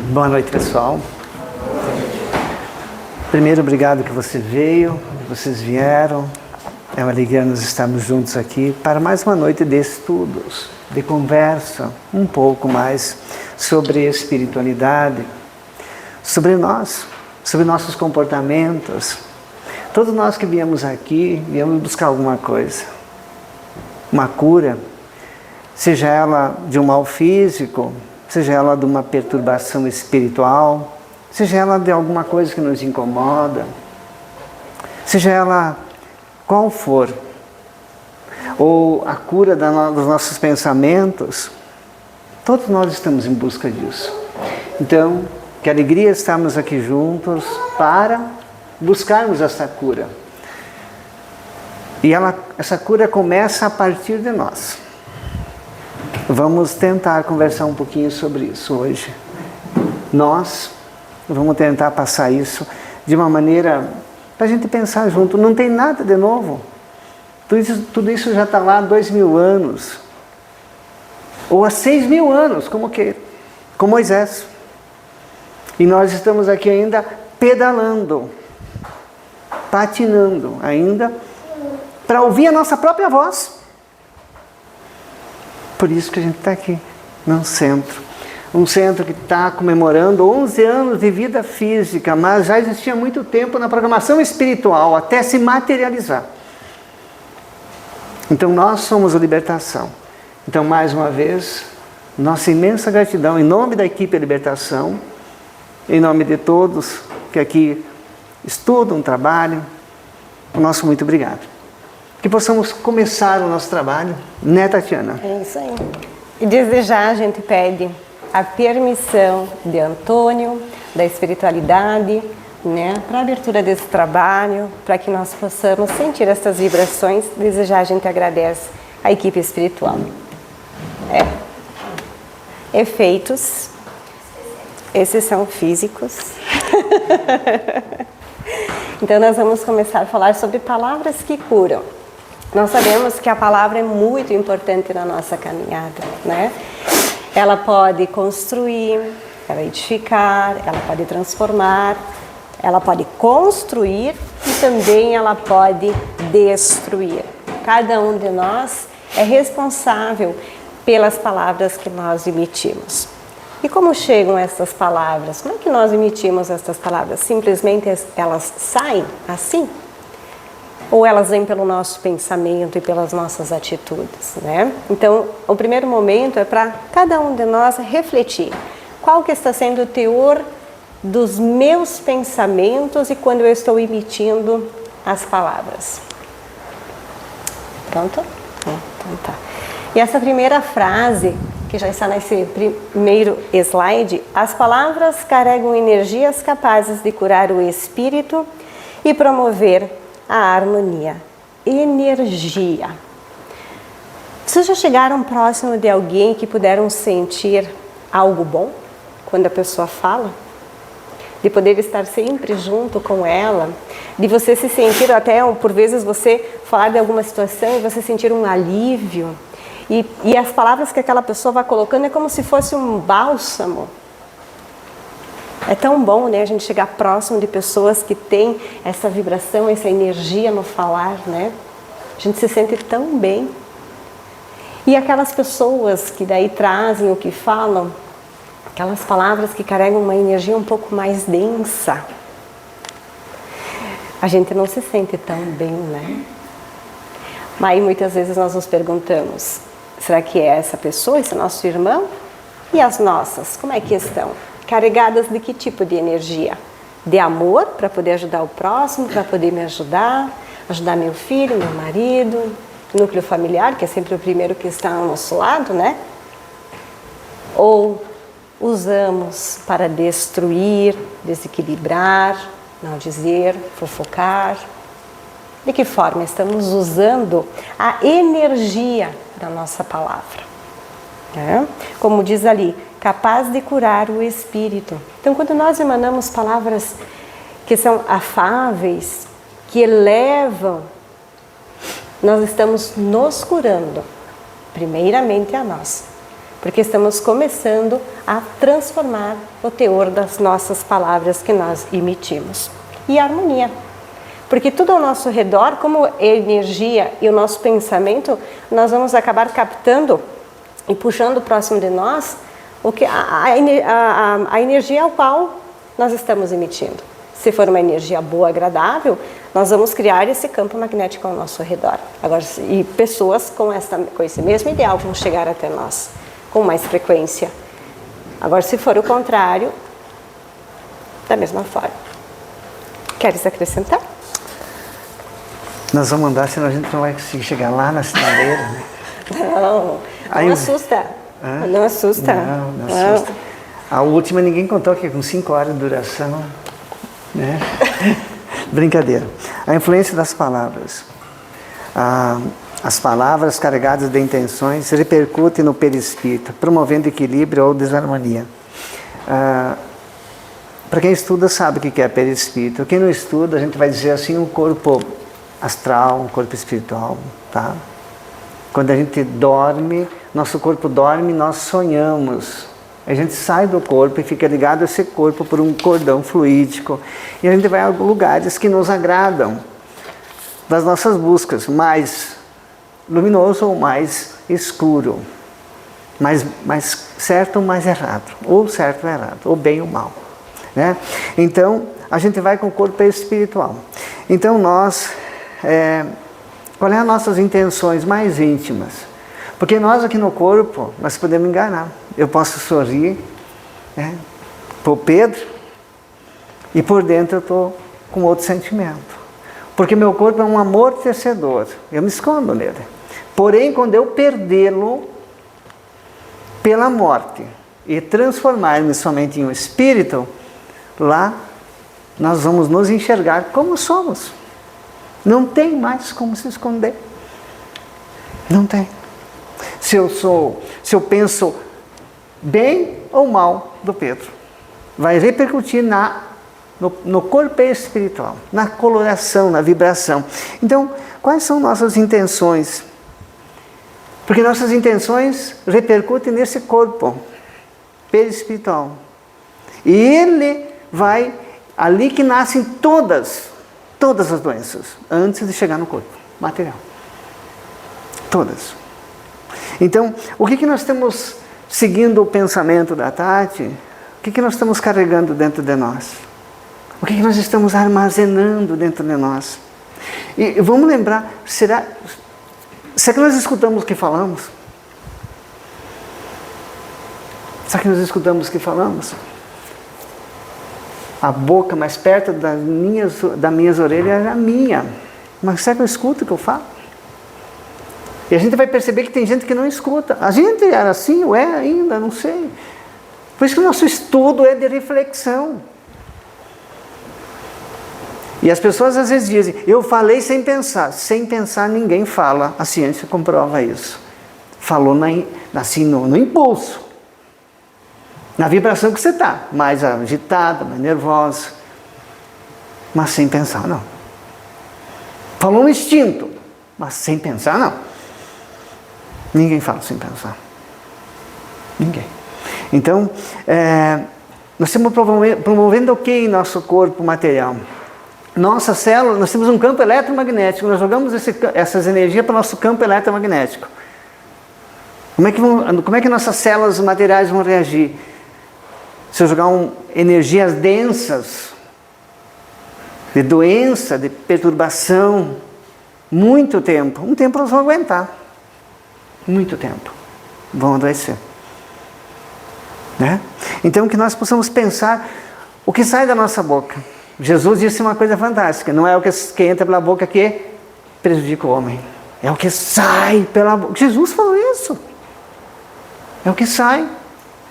Boa noite, pessoal. Primeiro, obrigado que você veio, vocês vieram. É uma alegria nós estarmos juntos aqui para mais uma noite de estudos, de conversa, um pouco mais sobre espiritualidade, sobre nós, sobre nossos comportamentos. Todos nós que viemos aqui, viemos buscar alguma coisa, uma cura, seja ela de um mal físico, seja ela de uma perturbação espiritual, seja ela de alguma coisa que nos incomoda, seja ela qual for, ou a cura dos nossos pensamentos, todos nós estamos em busca disso. Então, que alegria estarmos aqui juntos para buscarmos essa cura. E essa cura começa a partir de nós. Vamos tentar conversar um pouquinho sobre isso hoje. Nós vamos tentar passar isso de uma maneira para a gente pensar junto. Não tem nada de novo. Tudo isso já está lá há 2000 anos. Ou há 6000 anos, com Moisés. E nós estamos aqui ainda pedalando, patinando ainda, para ouvir a nossa própria voz. Por isso que a gente está aqui, num centro. Um centro que está comemorando 11 anos de vida física, mas já existia muito tempo na programação espiritual, até se materializar. Então nós somos a libertação. Então, mais uma vez, nossa imensa gratidão em nome da equipe Libertação, em nome de todos que aqui estudam, trabalham, o nosso muito obrigado. Que possamos começar o nosso trabalho, né, Tatiana? É isso aí. E desde já a gente pede a permissão de Antônio, da espiritualidade, né, para a abertura desse trabalho, para que nós possamos sentir essas vibrações. Desde já a gente agradece a equipe espiritual. Efeitos, esses são físicos. Então nós vamos começar a falar sobre palavras que curam. Nós sabemos que a palavra é muito importante na nossa caminhada, né? Ela pode construir, ela edificar, ela pode transformar, ela pode construir e também ela pode destruir. Cada um de nós é responsável pelas palavras que nós emitimos. E como chegam essas palavras? Como é que nós emitimos essas palavras? Simplesmente elas saem assim? Ou elas vêm pelo nosso pensamento e pelas nossas atitudes, né? Então, o primeiro momento é para cada um de nós refletir. Qual que está sendo o teor dos meus pensamentos e quando eu estou emitindo as palavras? Pronto? Então tá. E essa primeira frase, que já está nesse primeiro slide, as palavras carregam energias capazes de curar o espírito e promover a harmonia. Energia. Vocês já chegaram próximo de alguém que puderam sentir algo bom quando a pessoa fala? De poder estar sempre junto com ela, de você se sentir até, por vezes, você falar de alguma situação e você sentir um alívio. E as palavras que aquela pessoa vai colocando é como se fosse um bálsamo. É tão bom, né, a gente chegar próximo de pessoas que têm essa vibração, essa energia no falar, né? A gente se sente tão bem. E aquelas pessoas que daí trazem o que falam, aquelas palavras que carregam uma energia um pouco mais densa, a gente não se sente tão bem, né? Mas aí muitas vezes nós nos perguntamos, será que é essa pessoa, esse nosso irmão? E as nossas, como é que estão? Carregadas de que tipo de energia? De amor, para poder ajudar o próximo, para poder me ajudar meu filho, meu marido, núcleo familiar, que é sempre o primeiro que está ao nosso lado, né? Ou usamos para destruir, desequilibrar, não dizer, fofocar? De que forma estamos usando a energia da nossa palavra? Como diz ali, capaz de curar o espírito. Então, quando nós emanamos palavras que são afáveis, que elevam, nós estamos nos curando, primeiramente a nós. porque estamos começando a transformar o teor das nossas palavras que nós emitimos. E a harmonia. Porque tudo ao nosso redor, como é energia e o nosso pensamento, nós vamos acabar captando e puxando próximo de nós a energia ao qual nós estamos emitindo. Se for uma energia boa, agradável, nós vamos criar esse campo magnético ao nosso redor. Agora, e pessoas com esse mesmo ideal vão chegar até nós com mais frequência. Agora, se for o contrário, da mesma forma. Queres acrescentar? Nós vamos andar, senão a gente não vai conseguir chegar lá na sinaleira, né? Não assusta. Hã? Não assusta. Não assusta. A última ninguém contou que é com 5 horas de duração, né? Brincadeira. A influência das palavras. As palavras carregadas de intenções repercutem no perispírito, promovendo equilíbrio ou desarmonia. Para quem estuda sabe o que é perispírito. Quem não estuda, a gente vai dizer assim, um corpo astral, um corpo espiritual, tá? Quando a gente dorme, nosso corpo dorme, nós sonhamos. A gente sai do corpo e fica ligado a esse corpo por um cordão fluídico. E a gente vai a lugares que nos agradam, das nossas buscas, mais luminoso ou mais escuro, mais certo ou mais errado, ou certo ou errado, ou bem ou mal, né? Então, a gente vai com o corpo espiritual. Então, qual é as nossas intenções mais íntimas? Porque nós aqui no corpo, nós podemos enganar. Eu posso sorrir, né, para o Pedro, e por dentro eu estou com outro sentimento. Porque meu corpo é um amortecedor, eu me escondo nele. Porém, quando eu perdê-lo pela morte e transformar-me somente em um espírito, lá nós vamos nos enxergar como somos. Não tem mais como se esconder. Não tem. Se eu penso bem ou mal do Pedro, vai repercutir no corpo espiritual, na coloração, na vibração. Então, quais são nossas intenções? Porque nossas intenções repercutem nesse corpo perispiritual. E ele vai, ali que nascem todas as doenças, antes de chegar no corpo material. Todas. Então, o que nós temos, seguindo o pensamento da Tati, o que nós estamos carregando dentro de nós? O que nós estamos armazenando dentro de nós? E vamos lembrar, será que nós escutamos o que falamos? Será que nós escutamos o que falamos? A boca mais perto das minhas orelhas é a minha. Mas será que eu escuto o que eu falo? E a gente vai perceber que tem gente que não escuta. A gente era assim, ou é ainda, não sei. Por isso que o nosso estudo é de reflexão. E as pessoas às vezes dizem, eu falei sem pensar. Sem pensar ninguém fala. A ciência comprova isso. Falou assim no impulso. Na vibração que você está. Mais agitada, mais nervosa. Mas sem pensar não. Falou no instinto. Mas sem pensar não. Ninguém fala sem pensar. Ninguém. Então, nós estamos promovendo o que em nosso corpo material? Nossa célula, nós temos um campo eletromagnético, nós jogamos essas energias para o nosso campo eletromagnético. Como é que nossas células materiais vão reagir? Se eu jogar energias densas, de doença, de perturbação, muito tempo, um tempo elas vão aguentar. Muito tempo. Vão adoecer. Né? Então que nós possamos pensar o que sai da nossa boca. Jesus disse uma coisa fantástica. Não é o que entra pela boca que prejudica o homem. É o que sai pela boca. Jesus falou isso. É o que sai.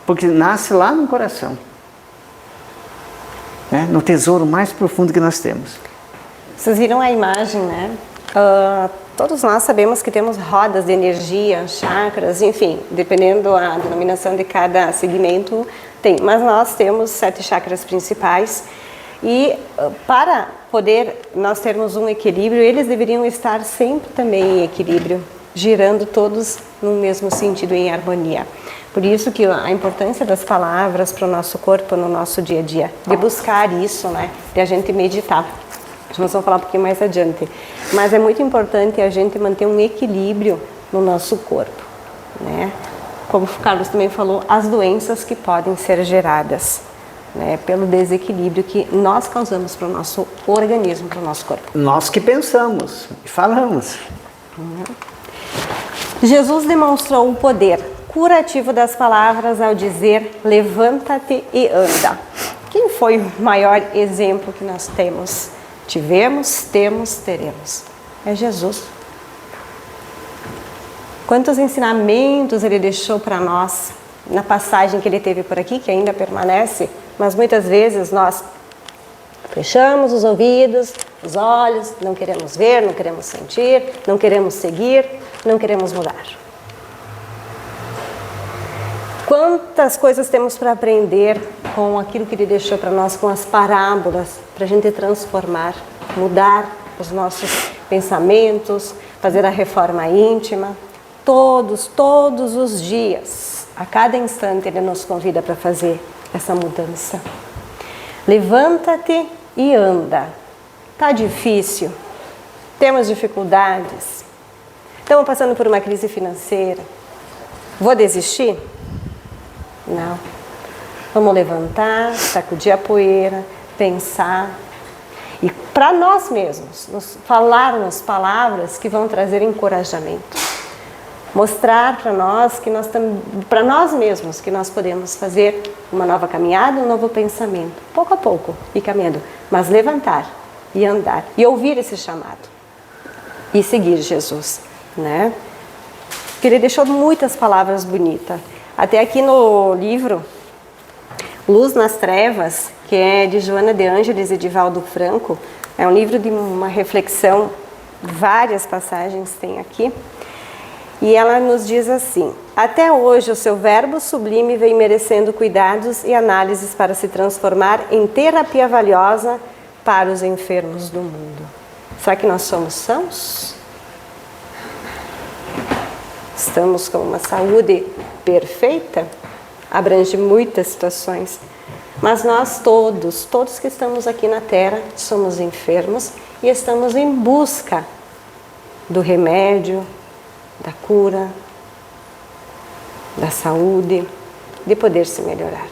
Porque nasce lá no coração. Né? No tesouro mais profundo que nós temos. Vocês viram a imagem, né? Todos nós sabemos que temos rodas de energia, chakras, enfim, dependendo da denominação de cada segmento, tem. Mas nós temos 7 chakras principais e para poder nós termos um equilíbrio, eles deveriam estar sempre também em equilíbrio. girando todos no mesmo sentido, em harmonia. Por isso que a importância das palavras para o nosso corpo, no nosso dia a dia, de buscar isso, né? De a gente meditar. Nós vamos falar um pouquinho mais adiante. Mas é muito importante a gente manter um equilíbrio no nosso corpo, né? Como o Carlos também falou, as doenças que podem ser geradas, né, pelo desequilíbrio que nós causamos para o nosso organismo, para o nosso corpo. Nós que pensamos e falamos. Jesus demonstrou o poder curativo das palavras ao dizer: levanta-te e anda. Quem foi o maior exemplo que nós temos? Tivemos, temos, teremos. É Jesus. Quantos ensinamentos ele deixou para nós na passagem que ele teve por aqui, que ainda permanece, mas muitas vezes nós fechamos os ouvidos, os olhos, não queremos ver, não queremos sentir, não queremos seguir, não queremos mudar. Quantas coisas temos para aprender com aquilo que ele deixou para nós, com as parábolas, para a gente transformar, mudar os nossos pensamentos, fazer a reforma íntima. Todos os dias, a cada instante, ele nos convida para fazer essa mudança. Levanta-te e anda. Tá difícil? Temos dificuldades? Estamos passando por uma crise financeira? Vou desistir? Não. Vamos levantar, sacudir a poeira, pensar. E para nós mesmos, falarmos palavras que vão trazer encorajamento. Mostrar para nós para nós mesmos que nós podemos fazer uma nova caminhada, um novo pensamento, pouco a pouco, e caminhando, mas levantar e andar e ouvir esse chamado e seguir Jesus, né? Porque ele deixou muitas palavras bonitas. Até aqui no livro Luz nas Trevas, que é de Joana de Ângeles e de Valdo Franco, é um livro de uma reflexão, várias passagens tem aqui. E ela nos diz assim: até hoje o seu verbo sublime vem merecendo cuidados e análises para se transformar em terapia valiosa para os enfermos do mundo. Será que nós somos sãos? Estamos com uma saúde perfeita? Abrange muitas situações. Mas nós todos que estamos aqui na Terra, somos enfermos e estamos em busca do remédio, da cura, da saúde, de poder se melhorar.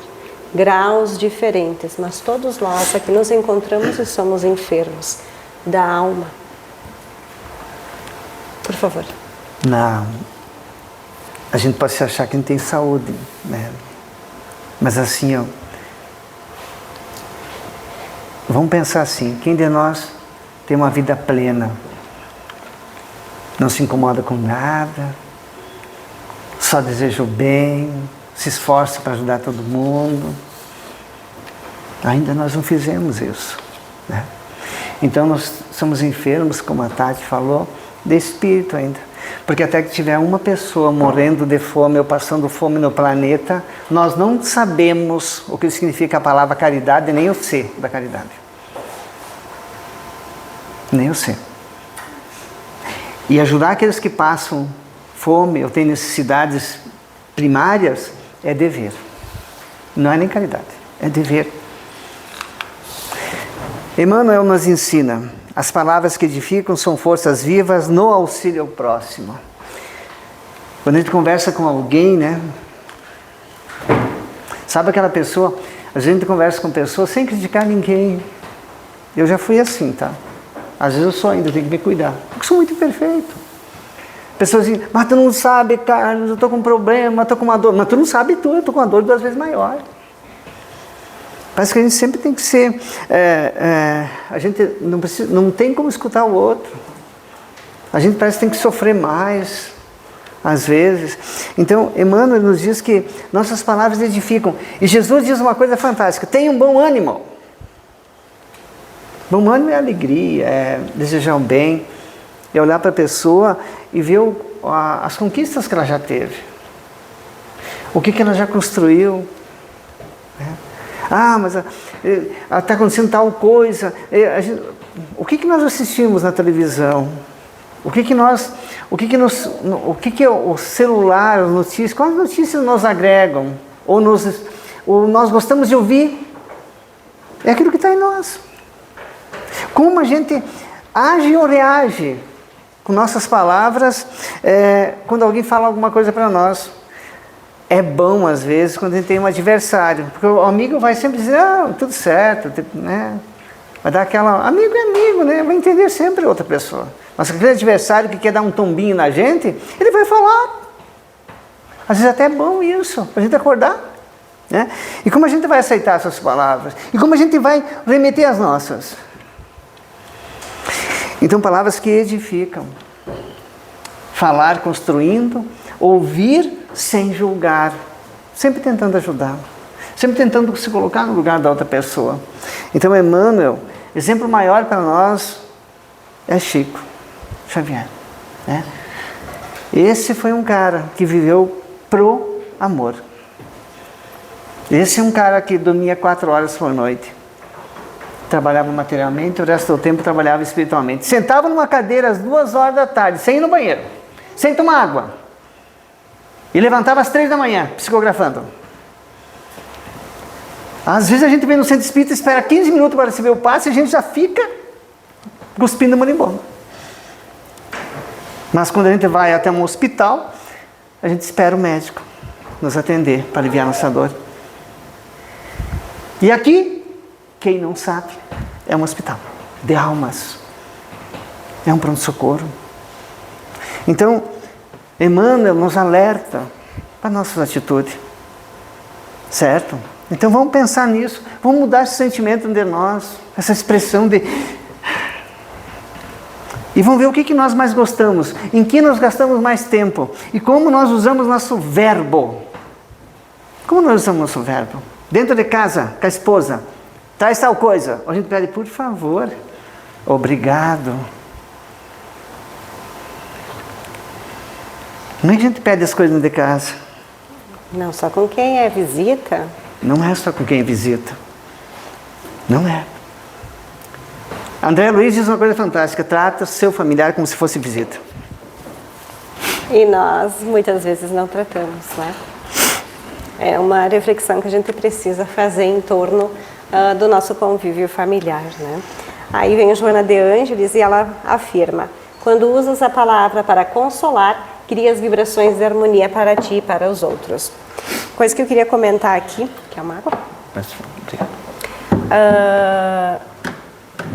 Graus diferentes, mas todos nós aqui nos encontramos e somos enfermos da alma. Por favor. Não. A gente pode se achar que não tem saúde, né? Mas assim, ó, vamos pensar assim: quem de nós tem uma vida plena? Não se incomoda com nada, só deseja o bem, se esforça para ajudar todo mundo. Ainda nós não fizemos isso, né? Então nós somos enfermos, como a Tati falou, de espírito ainda. Porque até que tiver uma pessoa morrendo de fome ou passando fome no planeta, nós não sabemos o que significa a palavra caridade, nem o ser da caridade. Nem o ser. E ajudar aqueles que passam fome ou têm necessidades primárias é dever. Não é nem caridade, é dever. Emmanuel nos ensina: as palavras que edificam são forças vivas no auxílio ao próximo. Quando a gente conversa com alguém, né? Sabe aquela pessoa, a gente conversa com pessoas sem criticar ninguém. Eu já fui assim, tá? Às vezes eu sou ainda, tenho que me cuidar, porque sou muito imperfeito. Pessoas dizem: mas tu não sabe, Carlos, eu estou com um problema, estou com uma dor. Mas tu não sabe eu estou com uma dor 2 vezes maior. Parece que a gente sempre tem que ser... a gente não tem como escutar o outro. A gente parece que tem que sofrer mais, às vezes. Então, Emmanuel nos diz que nossas palavras edificam. E Jesus diz uma coisa fantástica: tenha um bom ânimo. Bom ânimo é alegria, é desejar o bem, é olhar para a pessoa e ver as conquistas que ela já teve. O que ela já construiu. Né? Ah, mas está acontecendo tal coisa. O que nós assistimos na televisão? O que o celular, as notícias, quais notícias nos agregam? Ou nós gostamos de ouvir? É aquilo que está em nós. Como a gente age ou reage com nossas palavras quando alguém fala alguma coisa para nós. É bom, às vezes, quando a gente tem um adversário, porque o amigo vai sempre dizer, tudo certo, né? Vai dar aquela... Amigo é amigo, né? Vai entender sempre outra pessoa. Mas aquele adversário que quer dar um tombinho na gente, ele vai falar. Às vezes até é bom isso, para a gente acordar. Né? E como a gente vai aceitar essas palavras? E como a gente vai remeter as nossas? Então, palavras que edificam. Falar construindo, ouvir sem julgar. Sempre tentando ajudar. Sempre tentando se colocar no lugar da outra pessoa. Então, Emmanuel, exemplo maior para nós é Chico Xavier. Né? Esse foi um cara que viveu pro amor. Esse é um cara que dormia 4 horas por noite. Trabalhava materialmente, o resto do tempo trabalhava espiritualmente. Sentava numa cadeira às 2 horas da tarde, sem ir no banheiro, sem tomar água. E levantava às 3 da manhã, psicografando. Às vezes a gente vem no centro espírita, espera 15 minutos para receber o passe e a gente já fica cuspindo marimbondo. Mas quando a gente vai até um hospital, a gente espera o médico nos atender para aliviar nossa dor. E aqui, quem não sabe, é um hospital de almas. É um pronto-socorro. Então, Emmanuel nos alerta para nossas atitudes. Certo? Então vamos pensar nisso. Vamos mudar esse sentimento de nós. Essa expressão de... E vamos ver o que nós mais gostamos. Em que nós gastamos mais tempo. E como nós usamos nosso verbo. Como nós usamos nosso verbo? Dentro de casa, com a esposa. Traz tal coisa. A gente pede, por favor. Obrigado. Como é que a gente pede as coisas de casa? Não, só com quem é visita. Não é só com quem é visita. Não é. André Luiz diz uma coisa fantástica. Trata seu familiar como se fosse visita. E nós, muitas vezes, não tratamos, né? É uma reflexão que a gente precisa fazer em torno do nosso convívio familiar, né? Aí vem a Joana de Ângeles e ela afirma: quando usas a palavra para consolar, crias vibrações de harmonia para ti e para os outros. Coisa que eu queria comentar aqui, que é uma água.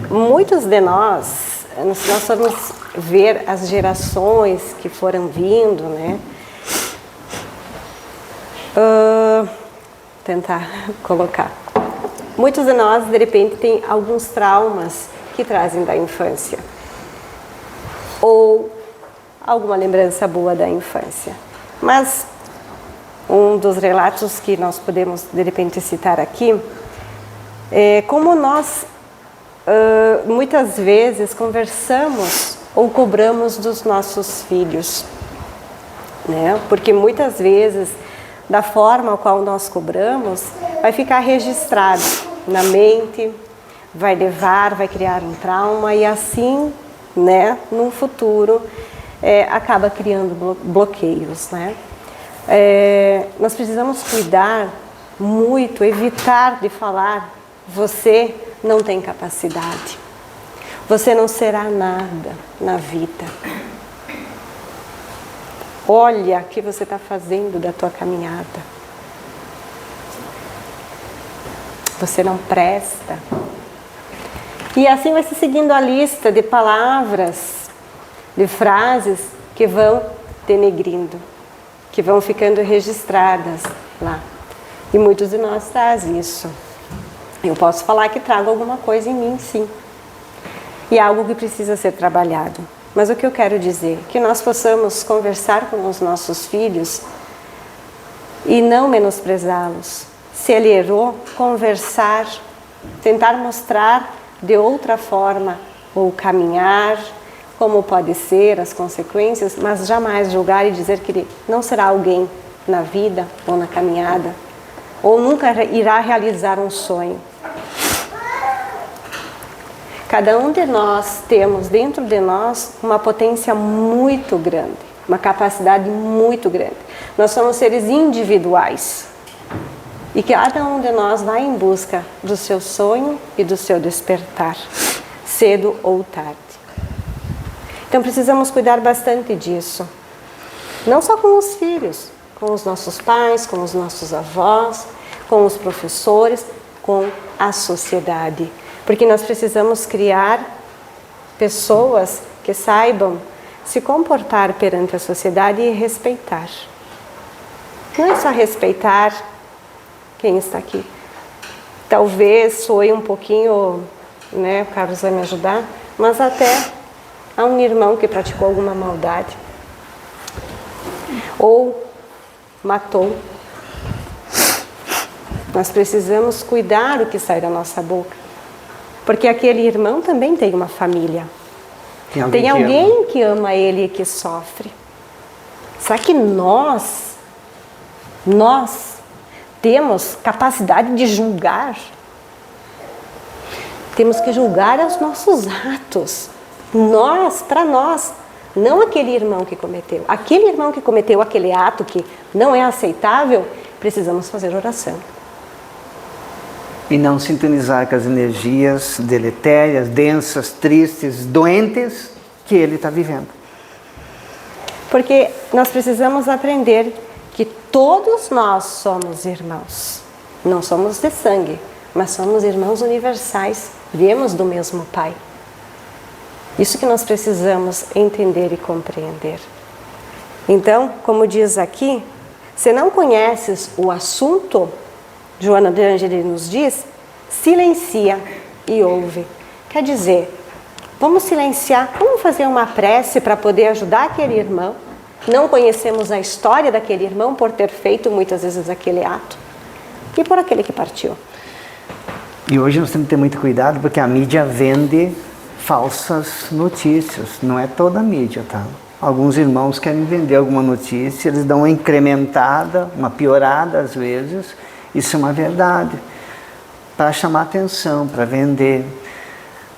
Muitos de nós, se nós formos ver as gerações que foram vindo, né? Tentar colocar. Muitos de nós, de repente, têm alguns traumas que trazem da infância. Ou alguma lembrança boa da infância. Mas um dos relatos que nós podemos, de repente, citar aqui é como nós, muitas vezes, conversamos ou cobramos dos nossos filhos. Né? Porque muitas vezes, da forma qual nós cobramos, vai ficar registrado na mente, vai criar um trauma e assim, né, no futuro, acaba criando bloqueios, né? Nós precisamos cuidar muito, evitar de falar: você não tem capacidade, você não será nada na vida. Olha o que você está fazendo da tua caminhada. Você não presta. E assim vai se seguindo a lista de palavras, de frases que vão denegrindo, que vão ficando registradas lá. E muitos de nós trazem isso. Eu posso falar que trago alguma coisa em mim, sim. E é algo que precisa ser trabalhado. Mas o que eu quero dizer? Que nós possamos conversar com os nossos filhos e não menosprezá-los. Se ele errou, conversar, tentar mostrar de outra forma ou caminhar, como pode ser, as consequências, mas jamais julgar e dizer que ele não será alguém na vida ou na caminhada, ou nunca irá realizar um sonho. Cada um de nós temos dentro de nós uma potência muito grande, uma capacidade muito grande. Nós somos seres individuais e cada um de nós vai em busca do seu sonho e do seu despertar, cedo ou tarde. Então precisamos cuidar bastante disso, não só com os filhos, com os nossos pais, com os nossos avós, com os professores, com a sociedade. Porque nós precisamos criar pessoas que saibam se comportar perante a sociedade e respeitar. Não é só respeitar quem está aqui. Talvez soe um pouquinho, né, o Carlos vai me ajudar, mas até a um irmão que praticou alguma maldade. Ou matou. Nós precisamos cuidar do que sai da nossa boca. Porque aquele irmão também tem uma família. Tem alguém que ama ele e que sofre. Será que nós temos capacidade de julgar? Temos que julgar os nossos atos. Para nós. Não aquele irmão que cometeu. Aquele irmão que cometeu aquele ato que não é aceitável, precisamos fazer oração. E não sintonizar com as energias deletérias, densas, tristes, doentes que ele está vivendo. Porque nós precisamos aprender que todos nós somos irmãos. Não somos de sangue, mas somos irmãos universais. Viemos do mesmo Pai. Isso que nós precisamos entender e compreender. Então, como diz aqui, se não conheces o assunto, Joana de Ângeles nos diz, silencia e ouve. Quer dizer, vamos silenciar, vamos fazer uma prece para poder ajudar aquele irmão. Não conhecemos a história daquele irmão por ter feito muitas vezes aquele ato. E por aquele que partiu. E hoje nós temos que ter muito cuidado porque a mídia vende falsas notícias. Não é toda a mídia, tá? Alguns irmãos querem vender alguma notícia, eles dão uma incrementada, uma piorada às vezes. Isso é uma verdade, para chamar atenção, para vender,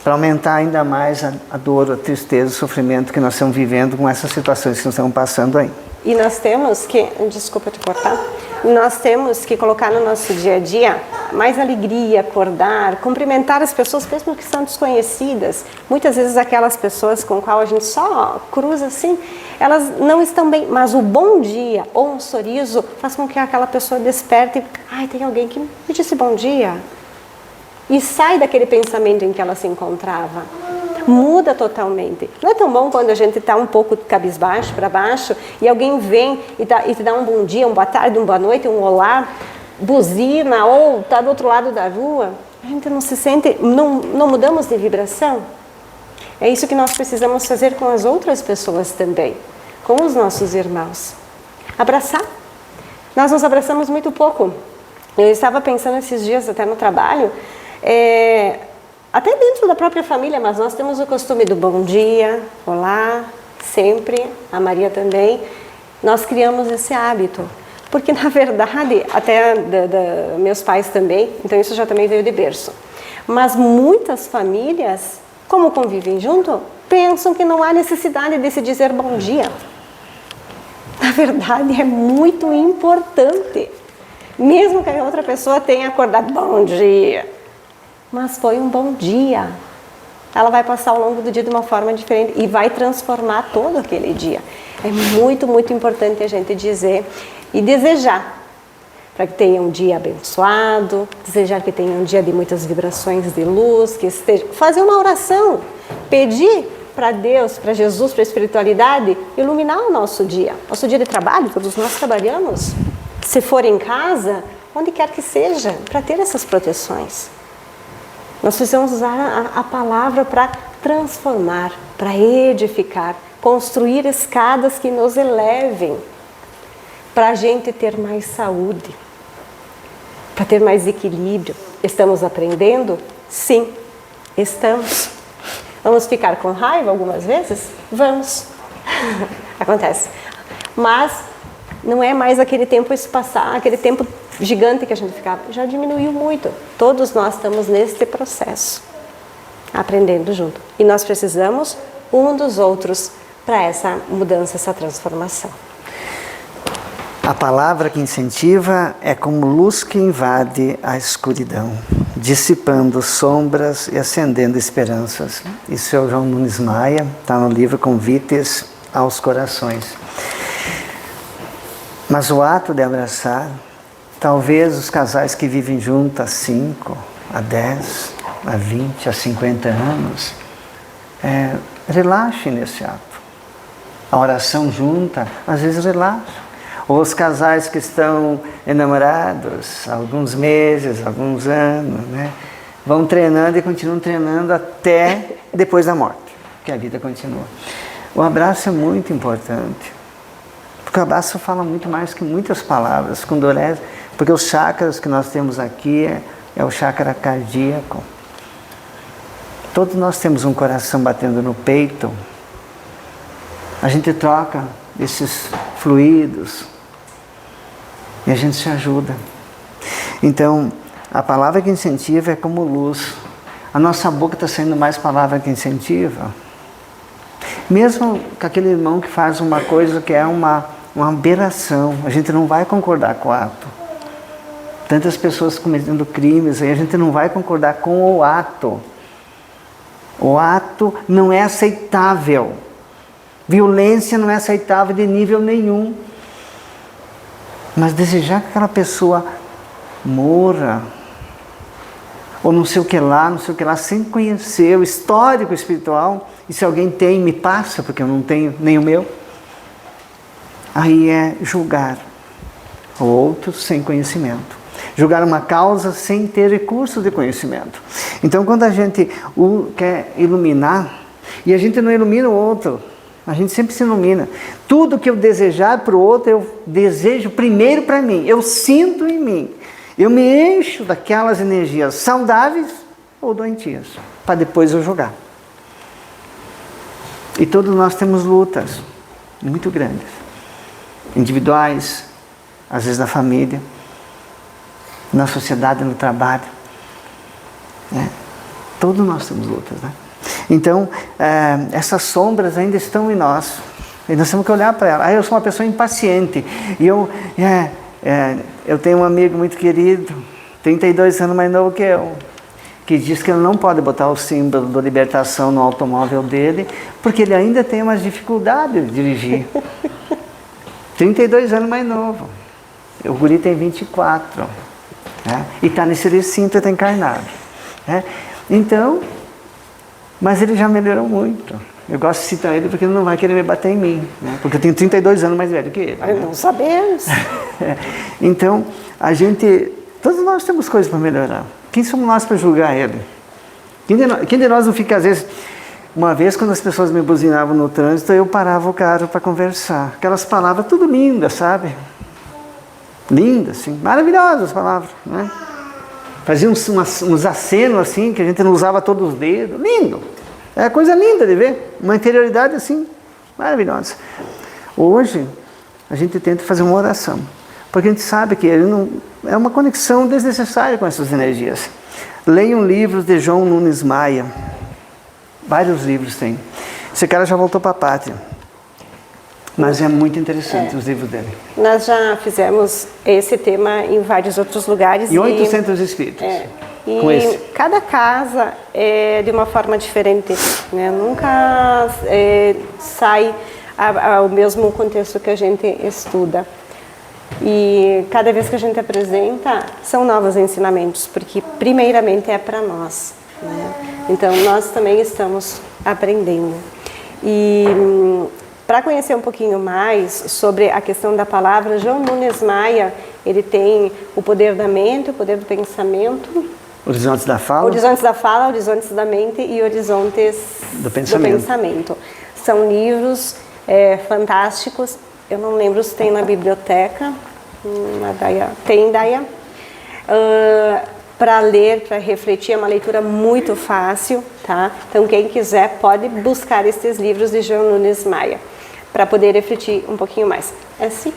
para aumentar ainda mais a dor, a tristeza, o sofrimento que nós estamos vivendo com essas situações que nós estamos passando aí. E nós temos que, desculpa te cortar, nós temos que colocar no nosso dia a dia mais alegria, acordar, cumprimentar as pessoas mesmo que são desconhecidas. Muitas vezes aquelas pessoas com qual a gente só cruza assim, elas não estão bem, mas o bom dia ou um sorriso faz com que aquela pessoa desperte, ai, tem alguém que me disse bom dia. E sai daquele pensamento em que ela se encontrava. Muda totalmente. Não é tão bom quando a gente está um pouco cabisbaixo, para baixo, e alguém vem e te dá um bom dia, uma boa tarde, uma boa noite, um olá, buzina, ou está do outro lado da rua. A gente não se sente, não mudamos de vibração. É isso que nós precisamos fazer com as outras pessoas também, com os nossos irmãos. Abraçar. Nós nos abraçamos muito pouco. Eu estava pensando esses dias até no trabalho, até dentro da própria família, mas nós temos o costume do bom dia, olá, sempre, a Maria também. Nós criamos esse hábito, porque na verdade, até meus pais também, então isso já também veio de berço. Mas muitas famílias, como convivem junto, pensam que não há necessidade de se dizer bom dia. Na verdade, é muito importante. Mesmo que a outra pessoa tenha acordado, bom dia, mas foi um bom dia. Ela vai passar ao longo do dia de uma forma diferente e vai transformar todo aquele dia. É muito, muito importante a gente dizer e desejar para que tenha um dia abençoado, desejar que tenha um dia de muitas vibrações de luz, que esteja, fazer uma oração, pedir para Deus, para Jesus, para a espiritualidade, iluminar o nosso dia de trabalho, todos nós trabalhamos. Se for em casa, onde quer que seja, para ter essas proteções. Nós precisamos usar a palavra para transformar, para edificar, construir escadas que nos elevem, para a gente ter mais saúde, para ter mais equilíbrio. Estamos aprendendo? Sim, estamos. Vamos ficar com raiva algumas vezes? Vamos. Acontece. Mas não é mais aquele tempo espaçado, aquele tempo gigante que a gente ficava. Já diminuiu muito. Todos nós estamos nesse processo. aprendendo junto. E nós precisamos um dos outros para essa mudança, essa transformação. A palavra que incentiva é como luz que invade a escuridão, dissipando sombras e acendendo esperanças. Isso é o João Nunes Maia, está no livro Convites aos Corações. Mas o ato de abraçar, talvez os casais que vivem juntos há 5, há 10, há 20, há 50 anos, relaxem nesse ato. A oração junta, às vezes relaxa. Ou os casais que estão enamorados há alguns meses, alguns anos, né? Vão treinando e continuam treinando até depois da morte, que a vida continua. O abraço é muito importante, porque o abraço fala muito mais que muitas palavras, condolência, porque os chakras que nós temos aqui é o chakra cardíaco. Todos nós temos um coração batendo no peito. A gente troca esses fluidos e a gente se ajuda. Então, a palavra que incentiva é como luz. A nossa boca está saindo mais palavra que incentiva. Mesmo com aquele irmão que faz uma coisa que é uma aberração, a gente não vai concordar com o ato. Tantas pessoas cometendo crimes, aí a gente não vai concordar com o ato. O ato não é aceitável. Violência não é aceitável de nível nenhum. Mas desejar que aquela pessoa morra, ou não sei o que lá, sem conhecer o histórico espiritual, e se alguém tem, me passa, porque eu não tenho nem o meu. Aí é julgar o outro sem conhecimento. Julgar uma causa sem ter recurso de conhecimento. Então, quando a gente quer iluminar, e a gente não ilumina o outro, a gente sempre se ilumina. Tudo que eu desejar para o outro, eu desejo primeiro para mim. Eu sinto em mim. Eu me encho daquelas energias saudáveis ou doentias, para depois eu julgar. E todos nós temos lutas muito grandes. Individuais, às vezes na família, na sociedade, no trabalho. Todos nós temos lutas, né? Então, essas sombras ainda estão em nós. E nós temos que olhar para elas. Eu sou uma pessoa impaciente. E eu tenho um amigo muito querido, 32 anos mais novo que eu, que diz que ele não pode botar o símbolo da libertação no automóvel dele, porque ele ainda tem umas dificuldades de dirigir. 32 anos mais novo. O guri tem 24. Né? E está nesse recinto, está encarnado. Né? Então, mas ele já melhorou muito. Eu gosto de citar ele porque ele não vai querer me bater em mim, né? Porque eu tenho 32 anos mais velho que ele. Né? Não sabemos. Então, todos nós temos coisas para melhorar. Quem somos nós para julgar ele? Quem de nós não fica, às vezes, uma vez quando as pessoas me buzinavam no trânsito, eu parava o carro para conversar. Aquelas palavras tudo lindas, sabe? Lindas, assim, maravilhosas palavras, né? Fazia uns acenos assim, que a gente não usava todos os dedos. Lindo! É coisa linda de ver. Uma interioridade assim, maravilhosa. Hoje, a gente tenta fazer uma oração. Porque a gente sabe que ele não, é uma conexão desnecessária com essas energias. Leiam livros de João Nunes Maia. Vários livros tem. Esse cara já voltou para a pátria. Mas é muito interessante os livros dele. Nós já fizemos esse tema em vários outros lugares. Em 8 centros espíritas. E cada casa é de uma forma diferente. Né? Nunca sai ao mesmo contexto que a gente estuda. E cada vez que a gente apresenta, são novos ensinamentos, porque primeiramente é para nós. Né? Então, nós também estamos aprendendo. E para conhecer um pouquinho mais sobre a questão da palavra, João Nunes Maia, ele tem o poder da mente, o poder do pensamento. Horizontes da fala. Horizontes da fala, horizontes da mente e horizontes do pensamento. São livros fantásticos. Eu não lembro se tem na biblioteca. Tem, Daia. Para ler, para refletir, é uma leitura muito fácil, tá? Então, quem quiser pode buscar esses livros de João Nunes Maia, para poder refletir um pouquinho mais. É assim.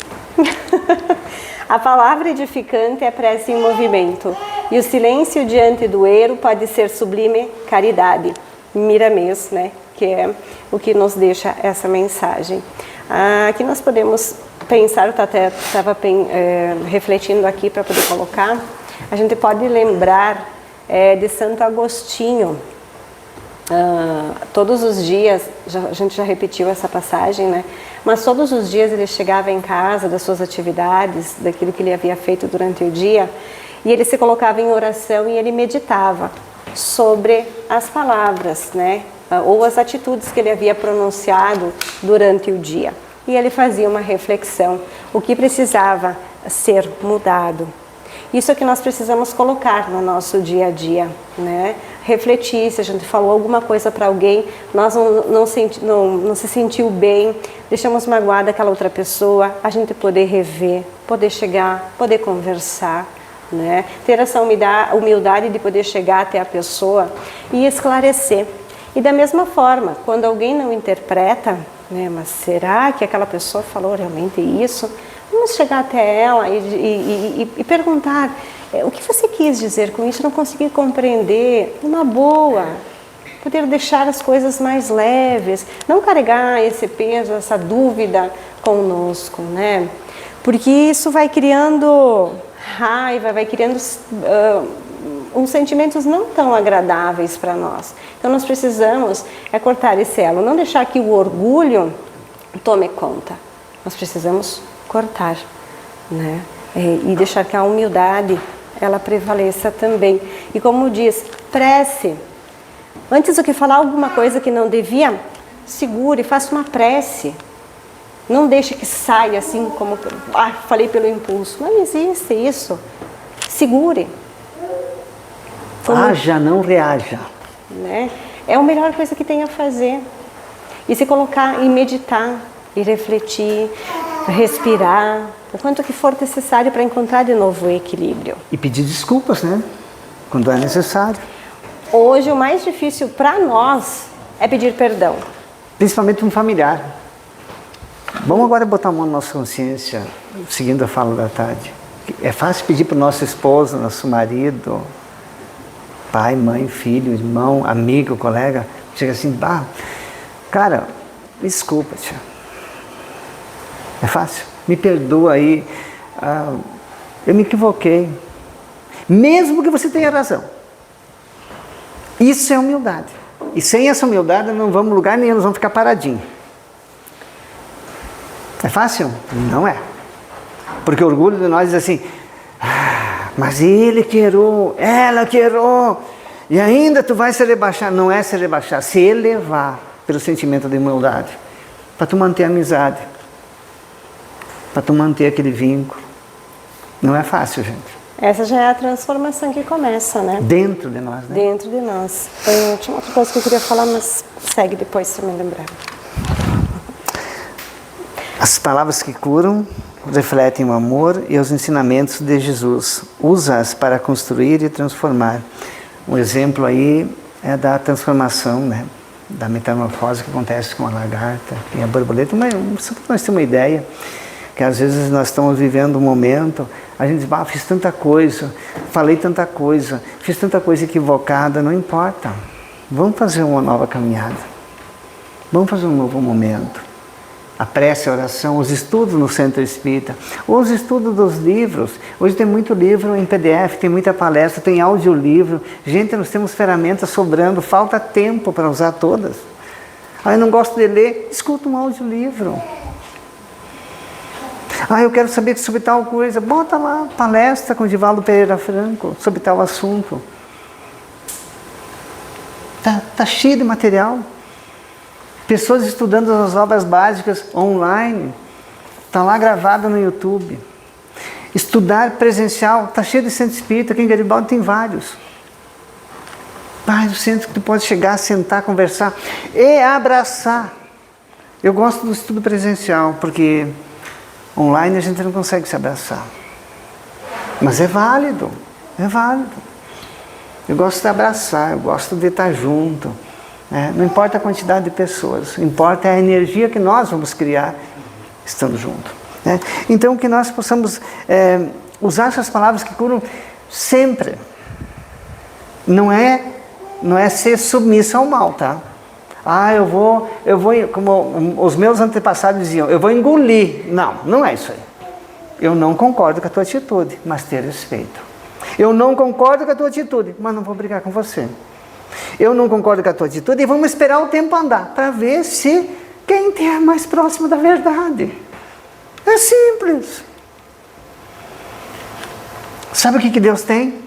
A palavra edificante é prece em movimento, e o silêncio diante do erro pode ser sublime caridade. Miramês, né? Que é o que nos deixa essa mensagem. Aqui nós podemos pensar, eu até estava refletindo aqui para poder colocar, a gente pode lembrar de Santo Agostinho. Todos os dias, a gente já repetiu essa passagem, né? Mas todos os dias ele chegava em casa das suas atividades, daquilo que ele havia feito durante o dia, e ele se colocava em oração e ele meditava sobre as palavras, né? Ou as atitudes que ele havia pronunciado durante o dia. E ele fazia uma reflexão, o que precisava ser mudado. Isso é que nós precisamos colocar no nosso dia a dia, né? Refletir, se a gente falou alguma coisa para alguém, nós não se sentiu bem, deixamos magoada aquela outra pessoa, a gente poder rever, poder chegar, poder conversar, né? Ter essa humildade de poder chegar até a pessoa e esclarecer. E da mesma forma, quando alguém não interpreta, né, mas será que aquela pessoa falou realmente isso? Vamos chegar até ela e perguntar, o que você quis dizer com isso? Não consegui compreender, uma boa. Poder deixar as coisas mais leves, não carregar esse peso, essa dúvida conosco, né? Porque isso vai criando raiva, vai criando uns sentimentos não tão agradáveis para nós. Então nós precisamos cortar esse elo, não deixar que o orgulho tome conta. Nós precisamos cortar, né? E deixar que a humildade ela prevaleça também. E como diz, prece. Antes do que falar alguma coisa que não devia, segure, faça uma prece. Não deixe que saia assim como, falei pelo impulso. Não existe isso. Segure. Haja, não reaja. Né? É a melhor coisa que tem a fazer. E se colocar e meditar, e refletir, respirar, o quanto que for necessário para encontrar de novo o equilíbrio. E pedir desculpas, né? Quando é necessário. Hoje o mais difícil para nós é pedir perdão. Principalmente um familiar. Vamos agora botar a mão na nossa consciência, seguindo a fala da Tati. É fácil pedir para o nosso esposo, nosso marido, pai, mãe, filho, irmão, amigo, colega, chega assim, cara, desculpa, tia. É fácil? Me perdoa aí, eu me equivoquei. Mesmo que você tenha razão. Isso é humildade. E sem essa humildade não vamos a lugar nenhum, nós vamos ficar paradinhos. É fácil? Não é. Porque o orgulho de nós diz assim, mas ele que errou, ela que errou, e ainda tu vai se rebaixar. Não é se rebaixar, se elevar pelo sentimento de humildade. Para tu manter a amizade. Para tu manter aquele vínculo. Não é fácil, gente. Essa já é a transformação que começa, né? Dentro de nós, né? Dentro de nós. Tinha outra coisa que eu queria falar, mas segue depois se me lembrar. As palavras que curam refletem o amor e os ensinamentos de Jesus. Usa-as para construir e transformar. Um exemplo aí é da transformação, né? Da metamorfose que acontece com a lagarta e a borboleta. Mas só para nós termos uma ideia, que às vezes nós estamos vivendo um momento, a gente diz, fiz tanta coisa, falei tanta coisa, fiz tanta coisa equivocada, não importa. Vamos fazer uma nova caminhada. Vamos fazer um novo momento. A prece, a oração, os estudos no Centro Espírita, os estudos dos livros. Hoje tem muito livro em PDF, tem muita palestra, tem audiolivro. Gente, nós temos ferramentas sobrando, falta tempo para usar todas. Eu não gosto de ler, escuta um audiolivro. Eu quero saber sobre tal coisa, bota lá, palestra com Divaldo Pereira Franco, sobre tal assunto. Tá cheio de material. Pessoas estudando as obras básicas online, está lá gravado no YouTube. Estudar presencial, está cheio de centro espírita, aqui em Garibaldi tem vários. Vários centros que tu pode chegar, sentar, conversar e abraçar. Eu gosto do estudo presencial, porque online a gente não consegue se abraçar. Mas é válido, é válido. Eu gosto de abraçar, eu gosto de estar junto. Não importa a quantidade de pessoas, importa a energia que nós vamos criar estando juntos. Então que nós possamos usar essas palavras que curam sempre. Não é não é ser submissa ao mal, tá? Eu vou, como os meus antepassados diziam, eu vou engolir. Não, não é isso aí. Eu não concordo com a tua atitude, mas ter respeito. Eu não concordo com a tua atitude, mas não vou brigar com você. Eu não concordo com a tua atitude e vamos esperar o tempo andar, para ver se quem é mais próximo da verdade. É simples. Sabe o que Deus tem?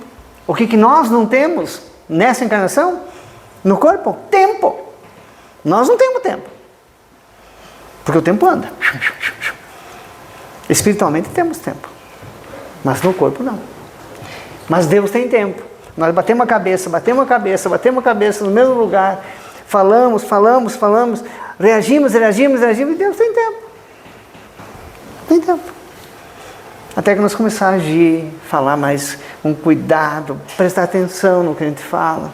O que nós não temos nessa encarnação? No corpo? Tempo. Nós não temos tempo. Porque o tempo anda. Espiritualmente temos tempo. Mas no corpo não. Mas Deus tem tempo. Nós batemos a cabeça no mesmo lugar. Falamos, reagimos, e Deus tem tempo. Tem tempo. Até que nós começarmos a agir, falar mais com cuidado, prestar atenção no que a gente fala.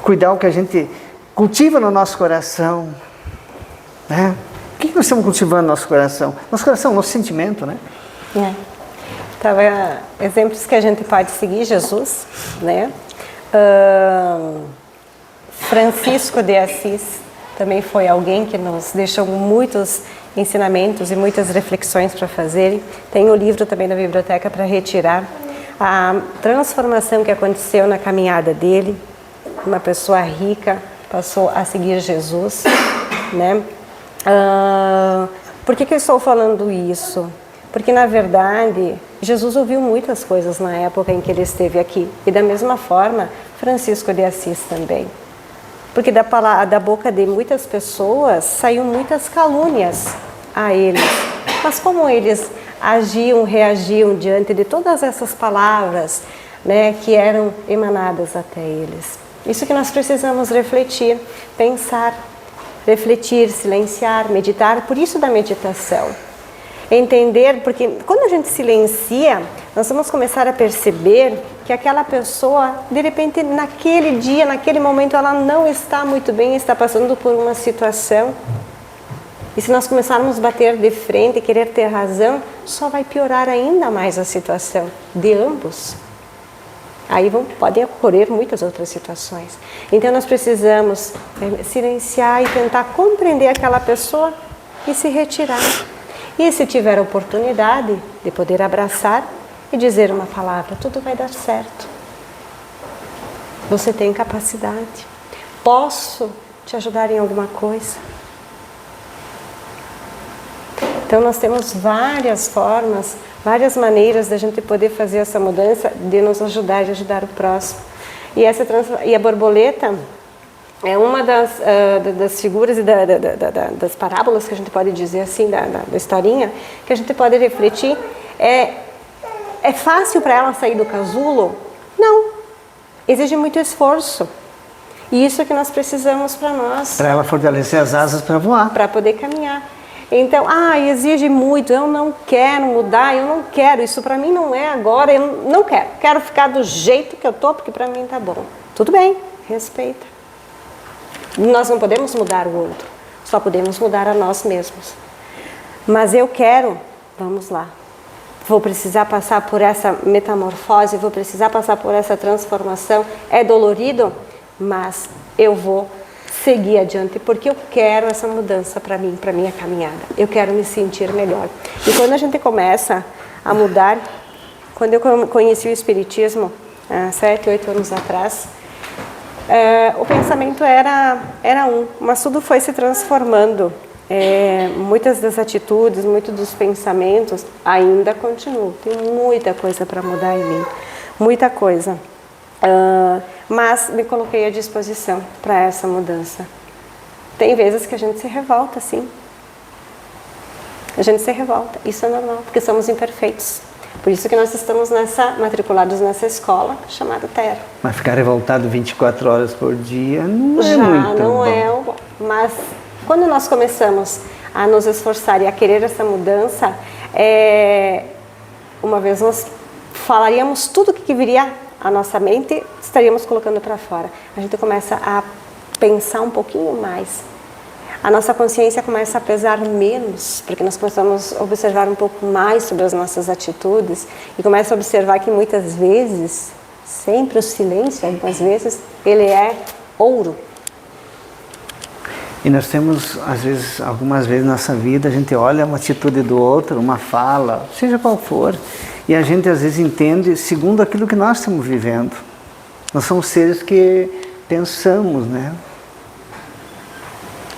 Cuidar o que a gente cultiva no nosso coração. Né? O que nós estamos cultivando no nosso coração? Nosso coração, nosso sentimento, né? Exemplos que a gente pode seguir, Jesus, né? Francisco de Assis também foi alguém que nos deixou muitos ensinamentos e muitas reflexões para fazer. Tem um livro também na biblioteca para retirar. A transformação que aconteceu na caminhada dele, uma pessoa rica passou a seguir Jesus, né? Por que eu estou falando isso? Porque, na verdade, Jesus ouviu muitas coisas na época em que ele esteve aqui. E, da mesma forma, Francisco de Assis também. Porque da boca de muitas pessoas saíam muitas calúnias a eles. Mas como eles agiam, reagiam diante de todas essas palavras, né, que eram emanadas até eles? Isso que nós precisamos refletir, pensar, refletir, silenciar, meditar. Por isso da meditação. Entender, porque quando a gente silencia, nós vamos começar a perceber que aquela pessoa, de repente, naquele dia, naquele momento, ela não está muito bem, está passando por uma situação. E se nós começarmos a bater de frente e querer ter razão, só vai piorar ainda mais a situação de ambos. Aí podem ocorrer muitas outras situações. Então nós precisamos silenciar e tentar compreender aquela pessoa e se retirar. E se tiver a oportunidade de poder abraçar e dizer uma palavra, tudo vai dar certo. Você tem capacidade. Posso te ajudar em alguma coisa? Então nós temos várias formas, várias maneiras da gente poder fazer essa mudança, de nos ajudar, de ajudar o próximo. E a borboleta é uma das figuras e das parábolas que a gente pode dizer assim, da historinha, que a gente pode refletir. É fácil para ela sair do casulo? Não. Exige muito esforço. E isso é que nós precisamos para nós. Para ela fortalecer as asas para voar. Para poder caminhar. Então, exige muito, eu não quero mudar, eu não quero, isso para mim não é agora, eu não quero. Quero ficar do jeito que eu tô, porque para mim tá bom. Tudo bem, respeita. Nós não podemos mudar o outro, só podemos mudar a nós mesmos. Mas eu quero, vamos lá. Vou precisar passar por essa metamorfose, vou precisar passar por essa transformação. É dolorido, mas eu vou seguir adiante, porque eu quero essa mudança para mim, para minha caminhada. Eu quero me sentir melhor. E quando a gente começa a mudar, quando eu conheci o Espiritismo, há 7, 8 anos atrás, o pensamento era mas tudo foi se transformando. Muitas das atitudes, muitos dos pensamentos ainda continuam. Tem muita coisa para mudar em mim, muita coisa. Mas me coloquei à disposição para essa mudança. Tem vezes que a gente se revolta, sim. A gente se revolta, isso é normal, porque somos imperfeitos. Por isso que nós estamos matriculados nessa escola chamada Terra. Mas ficar revoltado 24 horas por dia não é muito não bom. É o bom. Mas quando nós começamos a nos esforçar e a querer essa mudança, uma vez nós falaríamos tudo o que viria à nossa mente, estaríamos colocando para fora. A gente começa a pensar um pouquinho mais. A nossa consciência começa a pesar menos, porque nós começamos a observar um pouco mais sobre as nossas atitudes e começa a observar que muitas vezes Sempre o silêncio, algumas vezes, ele é ouro. E nós temos, às vezes, algumas vezes na nossa vida, a gente olha uma atitude do outro, uma fala, seja qual for, e a gente às vezes entende segundo aquilo que nós estamos vivendo. Nós somos seres que pensamos, né?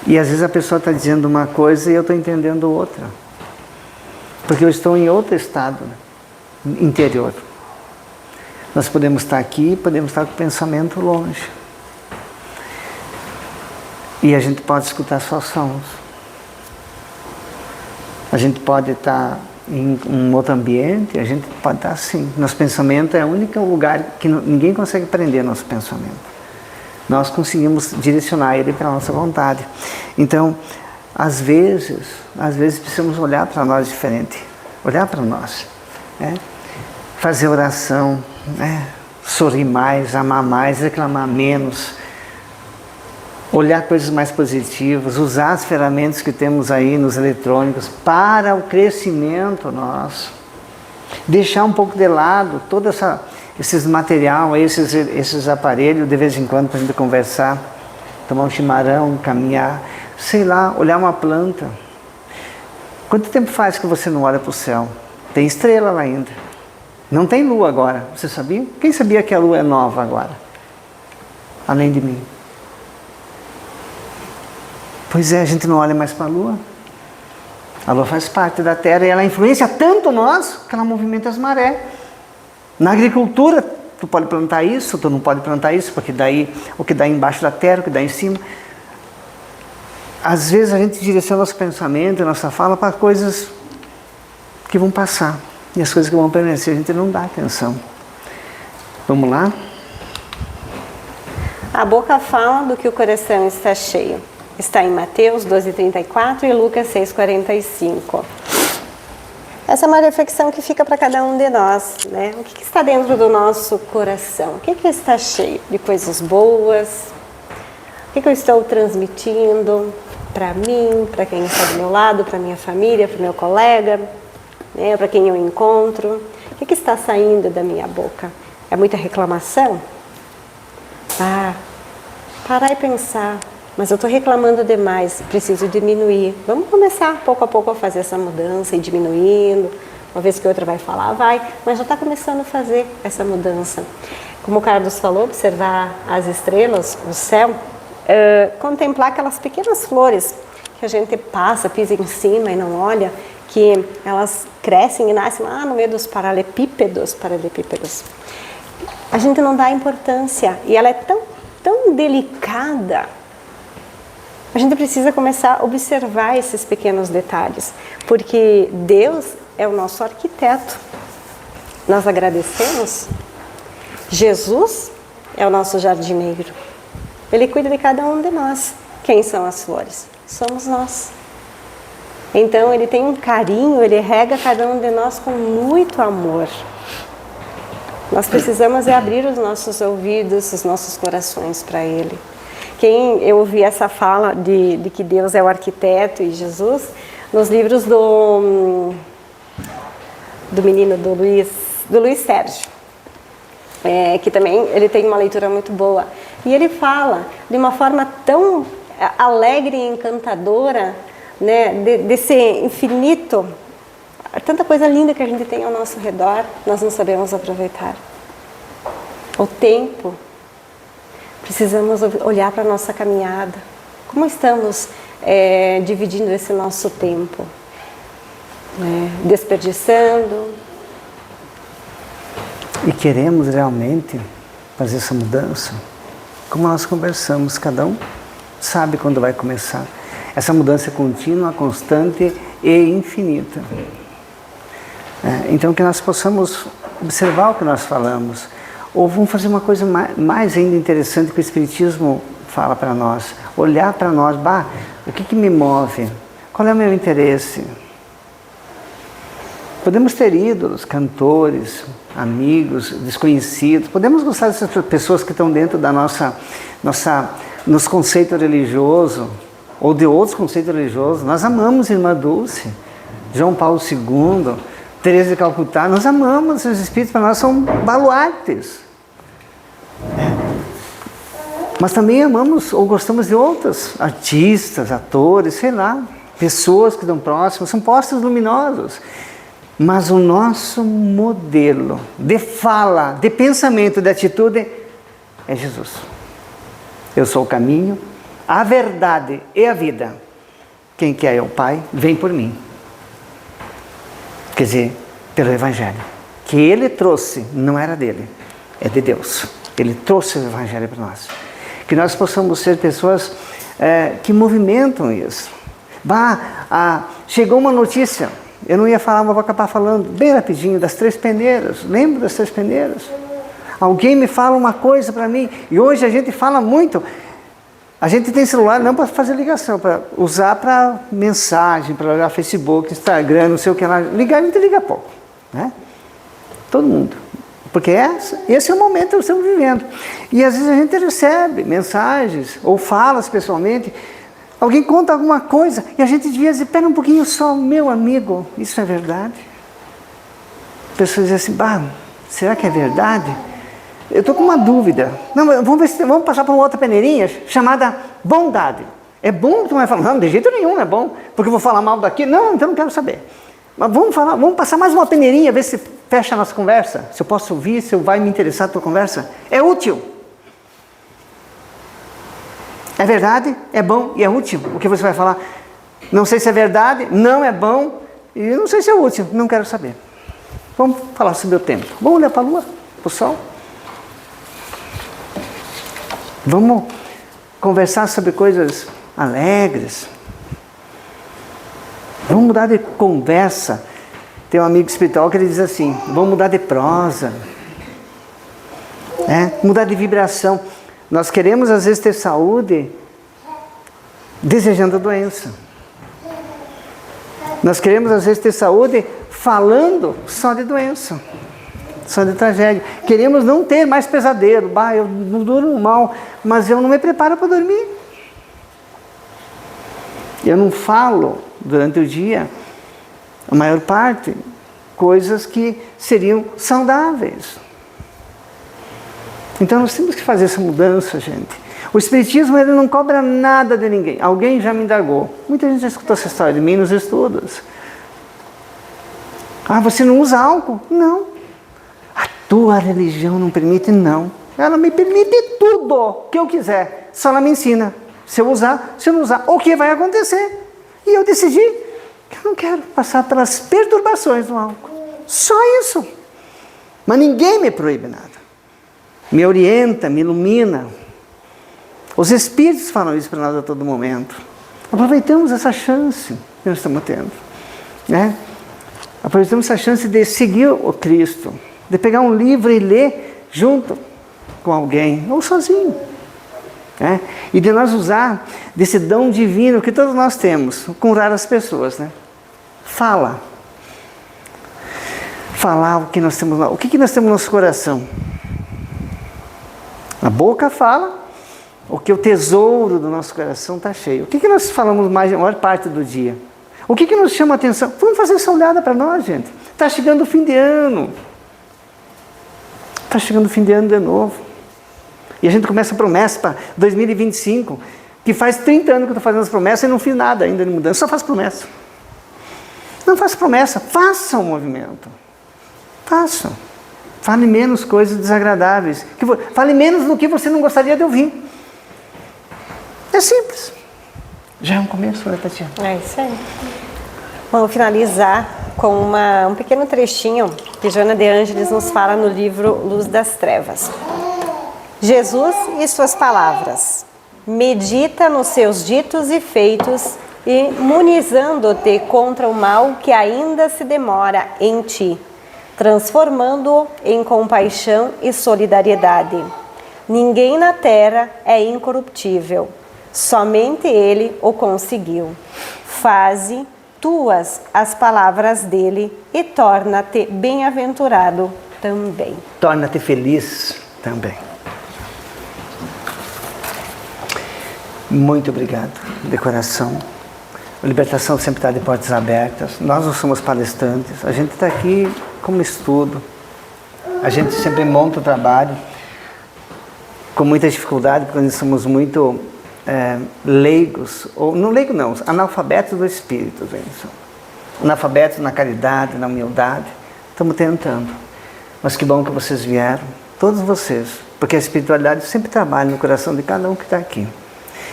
E às vezes a pessoa está dizendo uma coisa e eu estou entendendo outra. Porque eu estou em outro estado, né, interior. Nós podemos estar aqui, podemos estar com o pensamento longe. E a gente pode escutar só sons. A gente pode estar em um outro ambiente, a gente pode estar assim. Nosso pensamento é o único lugar que ninguém consegue prender nosso pensamento. Nós conseguimos direcionar ele para a nossa vontade. Então, às vezes precisamos olhar para nós diferente. Olhar para nós. Né? Fazer oração, né? Sorrir mais, amar mais, reclamar menos. Olhar coisas mais positivas, usar as ferramentas que temos aí nos eletrônicos para o crescimento nosso. Deixar um pouco de lado todo esses material, esses aparelhos de vez em quando para a gente conversar, tomar um chimarrão, caminhar, sei lá, olhar uma planta. Quanto tempo faz que você não olha para o céu? Tem estrela lá ainda. Não tem lua agora, você sabia? Quem sabia que a lua é nova agora? Além de mim. Pois é, a gente não olha mais para a lua. A lua faz parte da Terra e ela influencia tanto nós que ela movimenta as marés. Na agricultura, tu pode plantar isso, tu não pode plantar isso, porque daí o que dá embaixo da terra, o que dá em cima. Às vezes a gente direciona nosso pensamento, nossa fala para coisas que vão passar. E as coisas que vão permanecer, a gente não dá atenção. Vamos lá? A boca fala do que o coração está cheio. Está em Mateus 12:34 e Lucas 6:45. Essa é uma reflexão que fica para cada um de nós, né? O que está dentro do nosso coração? O que está cheio de coisas boas? O que eu estou transmitindo para mim, para quem está do meu lado, para minha família, para o meu colega, né? Para quem eu encontro? O que está saindo da minha boca? É muita reclamação? Parar e pensar. Mas eu estou reclamando demais, preciso diminuir. Vamos começar pouco a pouco a fazer essa mudança e diminuindo. Uma vez que outra vai falar, vai, mas já está começando a fazer essa mudança. Como o Carlos falou, observar as estrelas, o céu, contemplar aquelas pequenas flores que a gente passa, pisa em cima e não olha, que elas crescem e nascem lá no meio dos paralelepípedos. A gente não dá importância e ela é tão delicada. A gente precisa começar a observar esses pequenos detalhes, porque Deus é o nosso arquiteto. Nós agradecemos. Jesus é o nosso jardineiro. Ele cuida de cada um de nós. Quem são as flores? Somos nós. Então ele tem um carinho, ele rega cada um de nós com muito amor. Nós precisamos abrir os nossos ouvidos, os nossos corações para ele. Eu ouvi essa fala de que Deus é o arquiteto e Jesus nos livros do menino do Luiz Sérgio, que também ele tem uma leitura muito boa. E ele fala de uma forma tão alegre e encantadora, né, desse infinito, tanta coisa linda que a gente tem ao nosso redor, nós não sabemos aproveitar. O tempo. Precisamos olhar para a nossa caminhada. Como estamos dividindo esse nosso tempo? Desperdiçando. E queremos realmente fazer essa mudança? Como nós conversamos, cada um sabe quando vai começar. Essa mudança é contínua, constante e infinita. Então que nós possamos observar o que nós falamos. Ou vamos fazer uma coisa mais ainda interessante que o Espiritismo fala para nós. Olhar para nós, o que me move? Qual é o meu interesse? Podemos ter ídolos, cantores, amigos, desconhecidos. Podemos gostar dessas pessoas que estão dentro da nosso conceito religioso, ou de outros conceitos religiosos. Nós amamos Irmã Dulce, João Paulo II, Teresa de Calcutá. Nós amamos esses espíritos, para nós são baluartes. Mas também amamos ou gostamos de outros artistas, atores, sei lá, pessoas que estão próximas, são postos luminosos. Mas o nosso modelo de fala, de pensamento, de atitude é Jesus. Eu sou o caminho, a verdade e a vida. Quem quer é o Pai, vem por mim. Quer dizer, pelo Evangelho. Que Ele trouxe, não era dele, é de Deus. Ele trouxe o Evangelho para nós. Que nós possamos ser pessoas que movimentam isso. Chegou uma notícia, eu não ia falar, mas vou acabar falando bem rapidinho, das 3 peneiras. Lembra das 3 peneiras? Alguém me fala uma coisa para mim, e hoje a gente fala muito. A gente tem celular não para fazer ligação, para usar para mensagem, para olhar Facebook, Instagram, não sei o que lá. Ligar, a gente liga pouco, né? Todo mundo. Porque esse é o momento que nós estamos vivendo. E às vezes a gente recebe mensagens, ou falas pessoalmente, alguém conta alguma coisa, e a gente devia dizer, espera um pouquinho só, meu amigo, isso é verdade? Pessoas dizem assim, será que é verdade? Eu estou com uma dúvida. Não, vamos passar para uma outra peneirinha chamada bondade. É bom que tu vai falar? Não, de jeito nenhum não é bom, porque eu vou falar mal daqui. Não, então não quero saber. Mas vamos passar mais uma peneirinha, ver se fecha a nossa conversa. Se eu posso ouvir, se vai me interessar a tua conversa. É útil. É verdade, é bom e é útil. O que você vai falar? Não sei se é verdade, não é bom e não sei se é útil. Não quero saber. Vamos falar sobre o tempo. Vamos olhar para a lua, para o sol. Vamos conversar sobre coisas alegres. Vamos mudar de conversa. Tem um amigo espiritual que ele diz assim, vamos mudar de prosa. Mudar de vibração. Nós queremos às vezes ter saúde desejando a doença. Nós queremos às vezes ter saúde falando só de doença. Só de tragédia. Queremos não ter mais pesadelo. Eu não durmo mal, mas eu não me preparo para dormir. Eu não falo durante o dia, a maior parte, coisas que seriam saudáveis. Então nós temos que fazer essa mudança, gente. O Espiritismo ele não cobra nada de ninguém. Alguém já me indagou. Muita gente já escutou essa história de mim nos estudos. Você não usa álcool? Não. A tua religião não permite? Não. Ela me permite tudo que eu quiser. Só ela me ensina. Se eu usar, se eu não usar, o que vai acontecer? E eu decidi que eu não quero passar pelas perturbações do álcool. Só isso. Mas ninguém me proíbe nada. Me orienta, me ilumina. Os Espíritos falam isso para nós a todo momento. Aproveitamos essa chance que nós estamos tendo. Aproveitamos essa chance de seguir o Cristo. De pegar um livro e ler junto com alguém, ou sozinho. E de nós usar desse dom divino que todos nós temos, com raras pessoas. Falar o que nós temos lá. O que nós temos no nosso coração? A boca fala o que o tesouro do nosso coração está cheio. O que nós falamos mais a maior parte do dia? O que nos chama a atenção? Vamos fazer essa olhada para nós, gente. Está chegando o fim de ano. Está chegando o fim de ano de novo. E a gente começa a promessa para 2025, que faz 30 anos que eu estou fazendo as promessas e não fiz nada ainda de mudança, só faço promessa. Não faça promessa, faça um movimento. Faça. Fale menos coisas desagradáveis. Fale menos do que você não gostaria de ouvir. É simples. Já é um começo, né, Tatiana? É isso aí. Vamos finalizar com um pequeno trechinho que Joana de Ângeles nos fala no livro Luz das Trevas. Jesus e suas palavras. Medita nos seus ditos e feitos, imunizando-te contra o mal que ainda se demora em ti, transformando-o em compaixão e solidariedade. Ninguém na terra é incorruptível, somente ele o conseguiu. Faze tuas as palavras dele e torna-te bem-aventurado também. Torna-te feliz também. Muito obrigado, de coração. A Libertação sempre está de portas abertas. Nós não somos palestrantes, a gente está aqui como estudo. A gente sempre monta o trabalho. com muita dificuldade, porque nós somos muito leigos, ou não leigo não, analfabetos do espírito, Benção. Analfabetos na caridade, na humildade. Estamos tentando. Mas que bom que vocês vieram, todos vocês, porque a espiritualidade sempre trabalha no coração de cada um que está aqui.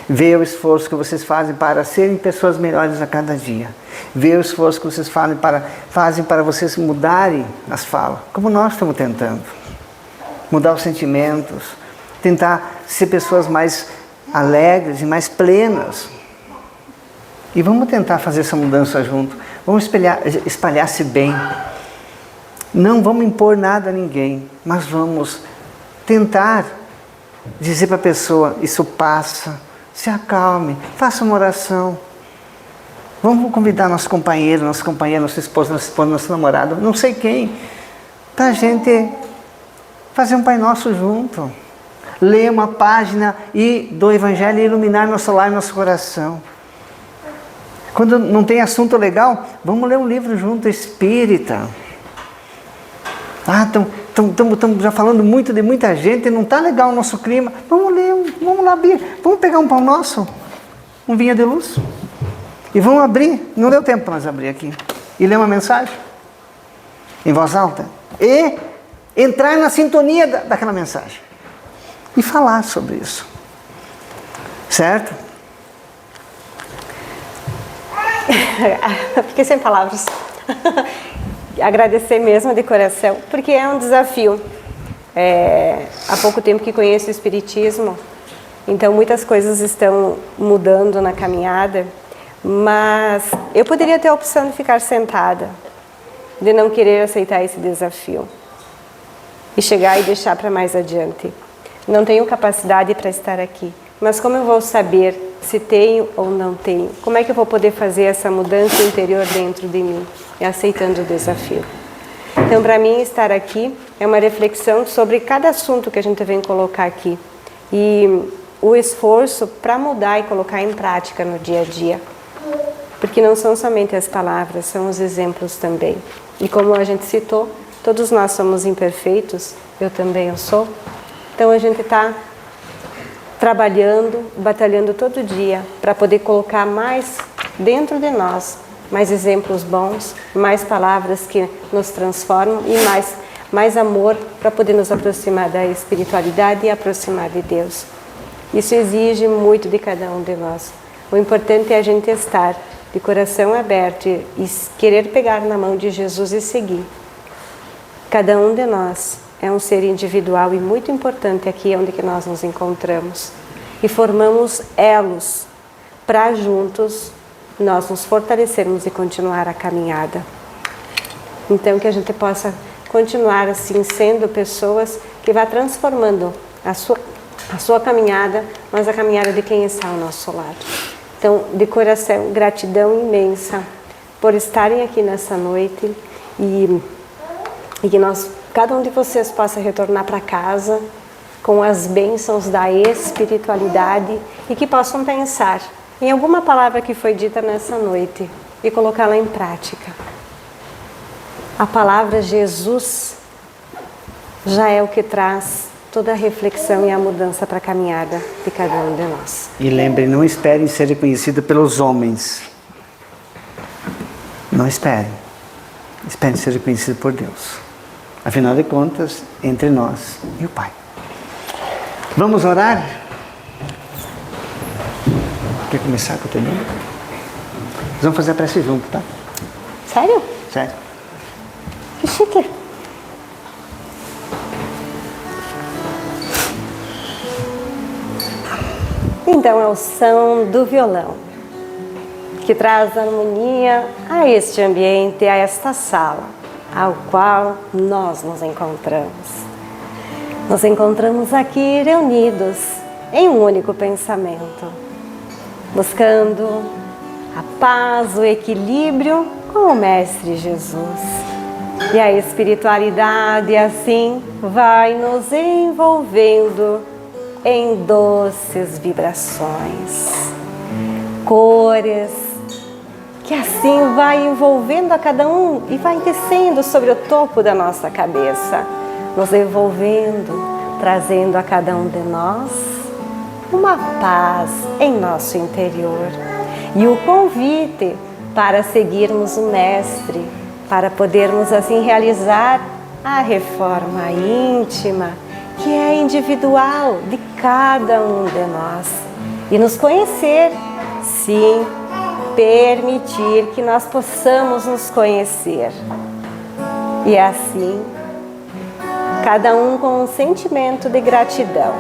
Vê o esforço que vocês fazem para serem pessoas melhores a cada dia. Vê o esforço que vocês fazem para vocês mudarem as falas, como nós estamos tentando. Mudar os sentimentos, tentar ser pessoas mais alegres e mais plenas. E vamos tentar fazer essa mudança junto. Vamos espalhar-se bem. Não vamos impor nada a ninguém, mas vamos tentar dizer para a pessoa, isso passa, se acalme, faça uma oração. Vamos convidar nosso companheiro, nossa companheira, nossa esposa, nosso namorado, não sei quem, para a gente fazer um Pai Nosso junto. Ler uma página do Evangelho e iluminar nosso lar e nosso coração. Quando não tem assunto legal, vamos ler um livro junto, espírita. Estamos já falando muito de muita gente, não está legal o nosso clima. Vamos ler, vamos lá abrir, vamos pegar um pão nosso, um vinho de luz. E vamos abrir, não deu tempo para nós abrir aqui. E ler uma mensagem, em voz alta. E entrar na sintonia daquela mensagem. E falar sobre isso. Certo? Fiquei sem palavras. Agradecer mesmo de coração, porque é um desafio. Há pouco tempo que conheço o Espiritismo, então muitas coisas estão mudando na caminhada, mas eu poderia ter a opção de ficar sentada, de não querer aceitar esse desafio e chegar e deixar para mais adiante. Não tenho capacidade para estar aqui, mas como eu vou saber se tenho ou não tenho? Como é que eu vou poder fazer essa mudança interior dentro de mim, aceitando o desafio? Então, para mim, estar aqui é uma reflexão sobre cada assunto que a gente vem colocar aqui. E o esforço para mudar e colocar em prática no dia a dia. Porque não são somente as palavras, são os exemplos também. E como a gente citou, todos nós somos imperfeitos, eu também sou. Então, a gente está trabalhando, batalhando todo dia para poder colocar mais dentro de nós, mais exemplos bons, mais palavras que nos transformam e mais amor para poder nos aproximar da espiritualidade e aproximar de Deus. Isso exige muito de cada um de nós. O importante é a gente estar de coração aberto e querer pegar na mão de Jesus e seguir. Cada um de nós é um ser individual e muito importante aqui onde que nós nos encontramos. E formamos elos para juntos nós nos fortalecermos e continuar a caminhada. Então que a gente possa continuar assim sendo pessoas que vá transformando a sua caminhada, mas a caminhada de quem está ao nosso lado. Então, de coração, gratidão imensa por estarem aqui nessa noite e que cada um de vocês possa retornar para casa com as bênçãos da espiritualidade e que possam pensar em alguma palavra que foi dita nessa noite e colocá-la em prática. A palavra Jesus já é o que traz toda a reflexão e a mudança para a caminhada de cada um de nós. E lembrem, não esperem ser reconhecidos pelos homens. Não esperem. Esperem ser reconhecidos por Deus. Afinal de contas, entre nós e o Pai. Vamos orar? Quer começar com o teu nome? Vamos fazer a prece junto, tá? Sério? Sério. Que chique. Então é o som do violão que traz harmonia a este ambiente, a esta sala, ao qual nós nos encontramos. Nos encontramos aqui reunidos em um único pensamento, buscando a paz, o equilíbrio com o Mestre Jesus. E a espiritualidade assim vai nos envolvendo em doces vibrações, cores, que assim vai envolvendo a cada um e vai descendo sobre o topo da nossa cabeça, nos envolvendo, trazendo a cada um de nós uma paz em nosso interior. E o convite para seguirmos o Mestre, para podermos assim realizar a reforma íntima, que é individual de cada um de nós. E nos conhecer, sim, permitir que nós possamos nos conhecer. E assim, cada um com um sentimento de gratidão,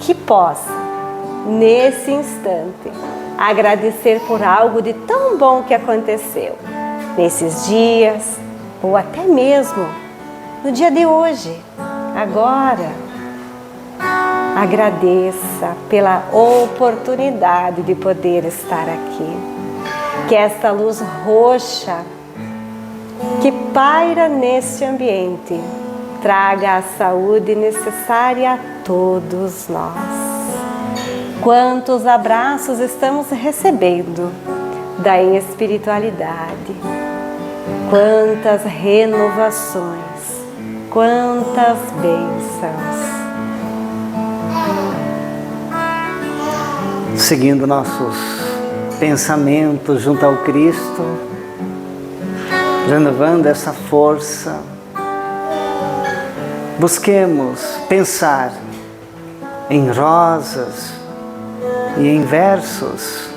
que possa, nesse instante, agradecer por algo de tão bom que aconteceu nesses dias, ou até mesmo no dia de hoje, agora. Agradeça pela oportunidade de poder estar aqui. Que esta luz roxa que paira neste ambiente traga a saúde necessária a todos nós. Quantos abraços estamos recebendo da espiritualidade, quantas renovações, quantas bênçãos. Seguindo nossos pensamentos junto ao Cristo, renovando essa força, busquemos pensar em rosas e em versos,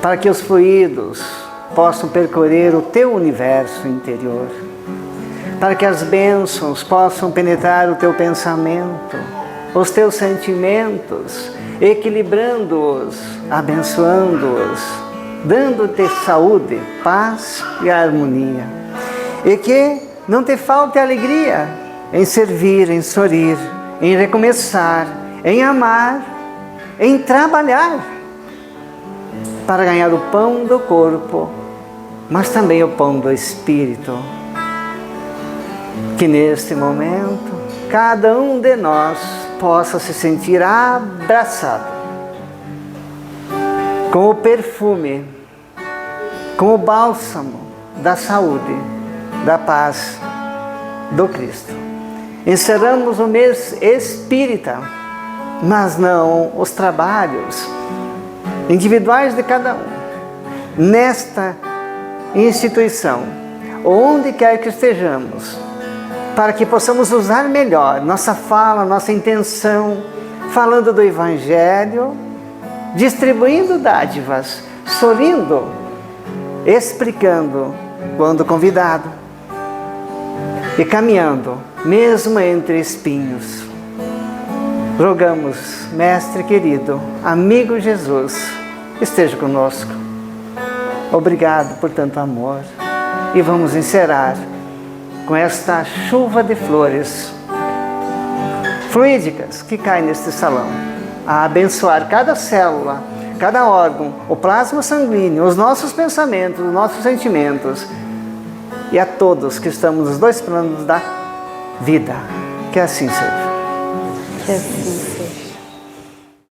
para que os fluidos possam percorrer o teu universo interior, para que as bênçãos possam penetrar o teu pensamento, os teus sentimentos, equilibrando-os, abençoando-os, dando-te saúde, paz e harmonia. E que não te falte alegria em servir, em sorrir, em recomeçar, em amar, em trabalhar para ganhar o pão do corpo, mas também o pão do espírito. Que neste momento, cada um de nós possa se sentir abraçado com o perfume, com o bálsamo da saúde, da paz do Cristo. Encerramos o mês espírita, mas não os trabalhos individuais de cada um. Nesta instituição, onde quer que estejamos, para que possamos usar melhor nossa fala, nossa intenção, falando do Evangelho, distribuindo dádivas, sorrindo, explicando quando convidado e caminhando, mesmo entre espinhos. Rogamos, Mestre querido, amigo Jesus, esteja conosco. Obrigado por tanto amor. E vamos encerrar com esta chuva de flores fluídicas que cai neste salão, a abençoar cada célula, cada órgão, o plasma sanguíneo, os nossos pensamentos, os nossos sentimentos e a todos que estamos nos dois planos da vida. Que assim seja. Que assim seja.